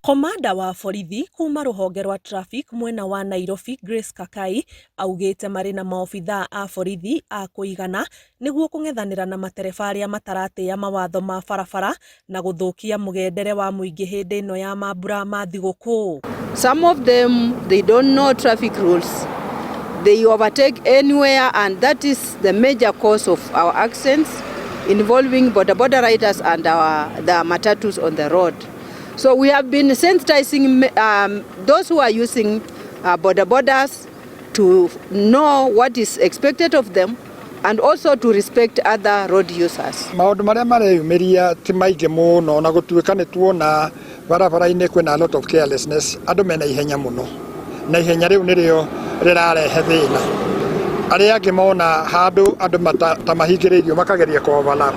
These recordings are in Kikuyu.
Komanda wa borithi kuma rũhonge rwa traffic mwena wa Nairobi Grace Kakai augĩte marĩ na maobithaa a borithi a kũigana nĩguo kũng'ethanĩra na matereba arĩa mataratĩĩa mawatho ma barabara na gũthũkia mũgendere wa mũingĩ hĩndĩ ĩno ya mambura ma thigũkũ. Some of them, they don't know traffic rules. They overtake anywhere, and that is the major cause of our accidents involving border riders and the matatus on the road. So we have been sensitizing those who are using borders to know what is expected of them and also to respect other road users. Maũndũ marĩa mareyumĩria ti maingĩ mũno na gũtuĩka nĩ tuona barabara-inĩ kwĩna a lot of carelessness, andũ mena ihenya mũno na ihenya rĩu nĩrĩo rĩrarehe thĩna. Arĩa angĩ mona handũ andũ matamahingĩrĩirio makageria overlap.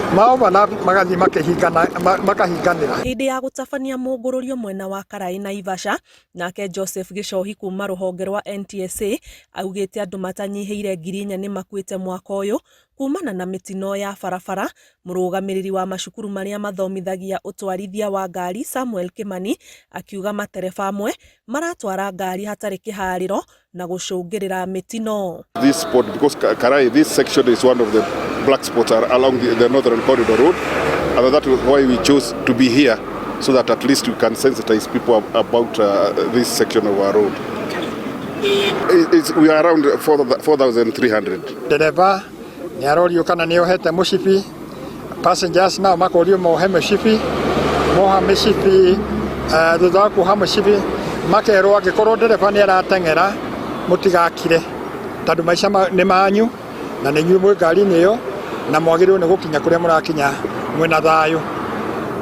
Magathi makahinganĩra. Hĩndĩ ya gũtabania Mũngũrũrio mwena wa Karai Naivasha, nake Joseph Gĩcohi kuma rũhonge rwa NTSA augĩte andũ matanyihĩire 4,000 nĩ makuĩte mwaka ũyũ kumana na mĩtino ya barabara. Mũrũgamĩrĩri wa macukuru marĩa mathomithagia ũtwarithia wa ngari Samuel Kimani akiuga matereba amwe maratwara ngari hatarĩ kĩharĩro na gũcũngĩrĩra mĩtino. This spot, because Karai, this section is one of the black spots along the northern corridor road, and that is why we chose to be here, so that at least we can sensitize people about this section of our road. We are around 4,300. Dereva nĩarorio kana nĩohete mũcibi, passengers nao makorio mohe mũcibi, moha mũcibi, thutha wa kuoha mũcibi makerwo angĩkorwo ndereba nĩarateng'era mũtigakire tondũ maica nĩ manyu na nĩ inyuĩ mwĩ ngari-inĩ ĩyo na mwagĩrĩirwo nĩ gũkinya kũrĩa mũrakinya mwĩna thayũ.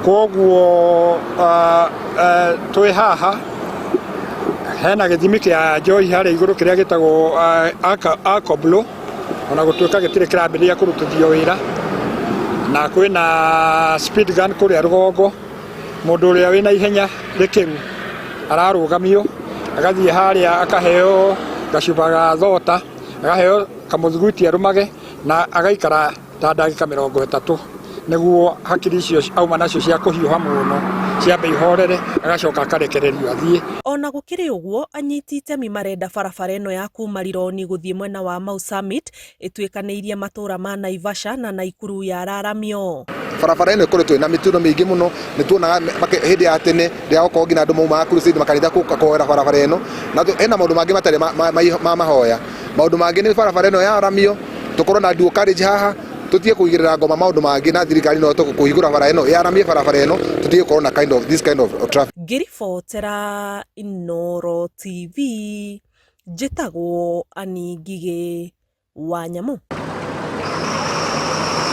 Koguo twĩ haha hena gĩthimi kĩa njohi harĩa igũrũ kĩrĩa gĩtagwo alcohol, ona gũtuĩka gĩtirĩ kĩrambĩrĩria kũrutithio wĩra, na kwĩna speed gun kũrĩa rũgongo. Mũndũ ũrĩa wĩna ihenya rĩkĩru ararũgamio agathiĩ harĩa akaheo gacuba ga thota, akaheo kamũthiguiti arũmage na agaikara ta ndagĩka 30 nĩguo hakiri icio auma nacio cia kũhiũha mũno ciambe ihorere, agacoka akarekererio athiĩ. Ona gũkĩrĩ ũguo, anyiti itemi marenda barabara ĩno ya kuma Rironi gũthiĩ mwena wa Mau Summit ĩtuĩkanĩirie matũũra ma Naivasha na Naikuru yararamio. Barabara ĩno ĩkoretwo ĩna mĩtino mĩingĩ mũno, nĩ tuonaga hĩndĩ ya tene rĩrĩa gũkorwo nginya andũ mauma crusade makanitha kũhoera barabara ĩno, na hena maũndũ mangĩ matarĩ ma mahoya. Maũndũ mangĩ nĩ barabara ĩno yaramio, tũkorwo na dual carriage haha, tutie kũigĩrĩra ngoma maũndũ mangĩ na thirikari no kũhingũra barabara ĩno yaramie barabara ĩno, tutie gũkorwo na this kind of traffic. Ngĩribotera Inooro TV, njĩtagwo Ani Ngigĩ wa Nyamũ.